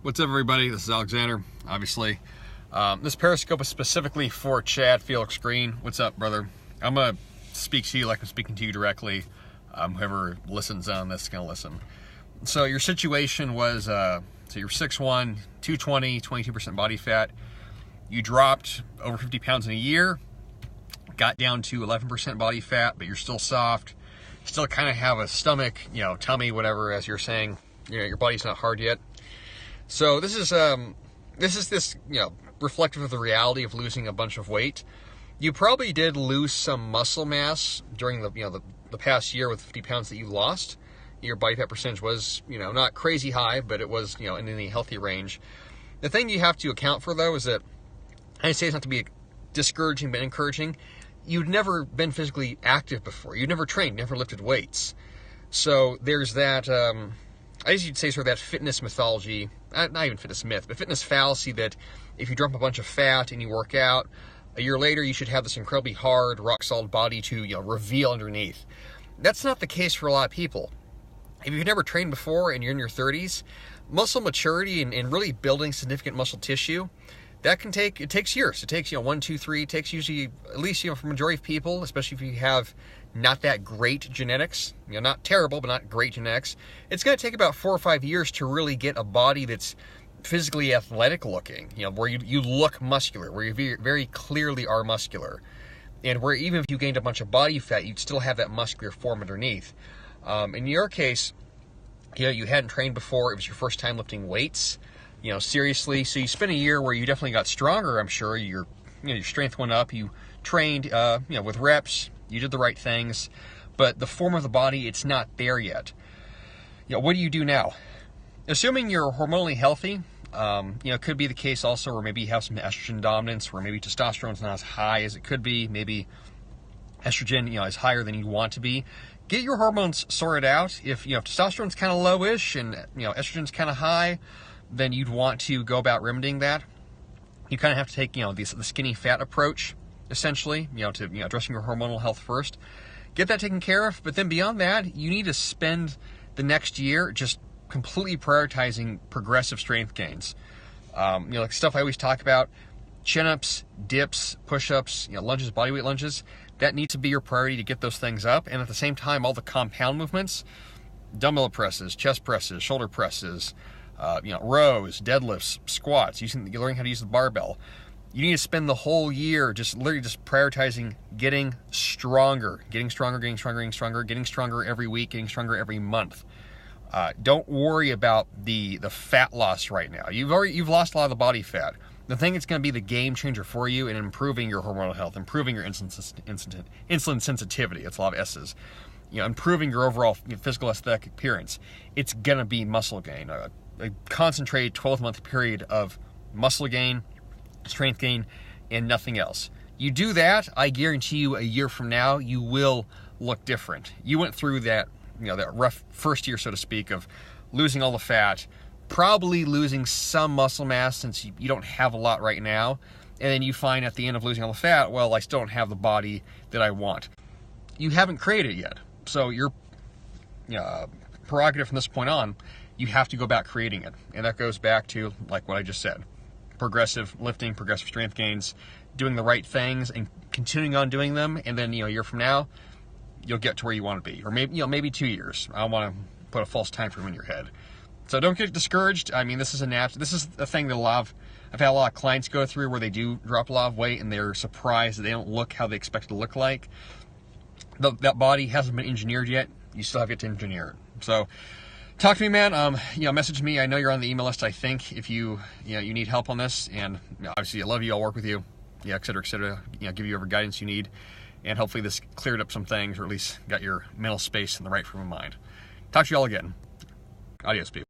What's up, everybody? This is Alexander, obviously. This Periscope is specifically for Chad Felix Green. What's up, brother? I'm going to speak to you like I'm speaking to you directly. Whoever listens on this is going to listen. So your situation was, so you're 6'1", 220, 22% body fat. You dropped over 50 pounds in a year, got down to 11% body fat, but you're still soft. Still kind of have a stomach, tummy, whatever, as you're saying. Your body's not hard yet. So this is reflective of the reality of losing a bunch of weight. You probably did lose some muscle mass during the past year with 50 pounds that you lost. Your body fat percentage was, not crazy high, but it was, in the healthy range. The thing you have to account for, though, is that, I say it's not to be discouraging, but encouraging. You'd never been physically active before. You'd never trained, never lifted weights. So there's that, I guess you'd say sort of that fitness mythology, not even fitness myth, but fitness fallacy that if you drop a bunch of fat and you work out, a year later you should have this incredibly hard, rock-solid body to, reveal underneath. That's not the case for a lot of people. If you've never trained before and you're in your 30s, muscle maturity and really building significant muscle tissue, it takes years. It takes, 1, 2, 3, it takes usually, at least, for the majority of people, especially if you have not that great genetics, not terrible, but not great genetics, it's going to take about 4 or 5 years to really get a body that's physically athletic looking, where you look muscular, where you very clearly are muscular, and where even if you gained a bunch of body fat, you'd still have that muscular form underneath. In your case, you hadn't trained before, it was your first time lifting weights, seriously, so you spent a year where you definitely got stronger, I'm sure, your strength went up, you trained, with reps, you did the right things, but the form of the body, it's not there yet. What do you do now? Assuming you're hormonally healthy, it could be the case also where maybe you have some estrogen dominance, where maybe testosterone's not as high as it could be, maybe estrogen, is higher than you want to be. Get your hormones sorted out. If testosterone's kind of lowish and estrogen's kind of high, then you'd want to go about remedying that. You kind of have to take the skinny fat approach, essentially, to addressing your hormonal health first. Get that taken care of, but then beyond that, you need to spend the next year just completely prioritizing progressive strength gains. Like stuff I always talk about, chin-ups, dips, push-ups, lunges, bodyweight lunges. That needs to be your priority to get those things up, and at the same time, all the compound movements, dumbbell presses, chest presses, shoulder presses, rows, deadlifts, squats, learning how to use the barbell. You need to spend the whole year literally prioritizing getting stronger every week, getting stronger every month. Don't worry about the fat loss right now. You've lost a lot of the body fat. The thing that's going to be the game changer for you in improving your hormonal health, improving your insulin sensitivity, it's a lot of S's, improving your overall physical aesthetic appearance, it's going to be muscle gain. A concentrated 12-month period of muscle gain, strength gain, and nothing else. You do that, I guarantee you a year from now, you will look different. You went through that, that rough first year, so to speak, of losing all the fat, probably losing some muscle mass since you don't have a lot right now, and then you find at the end of losing all the fat, well, I still don't have the body that I want. You haven't created it yet, so your prerogative from this point on, you have to go about creating it, and that goes back to, like what I just said, progressive lifting, progressive strength gains, doing the right things and continuing on doing them, and then a year from now, you'll get to where you want to be, or maybe 2 years. I don't want to put a false time frame in your head. So don't get discouraged. I mean, this is a thing that I've had a lot of clients go through where they do drop a lot of weight and they're surprised that they don't look how they expect it to look like. That body hasn't been engineered yet. You still have yet to engineer it. So talk to me, man. Message me. I know you're on the email list, I think, if you need help on this. And obviously, I love you. I'll work with you. Et cetera, et cetera. Give you every guidance you need. And hopefully this cleared up some things, or at least got your mental space in the right frame of mind. Talk to you all again. Adios, people.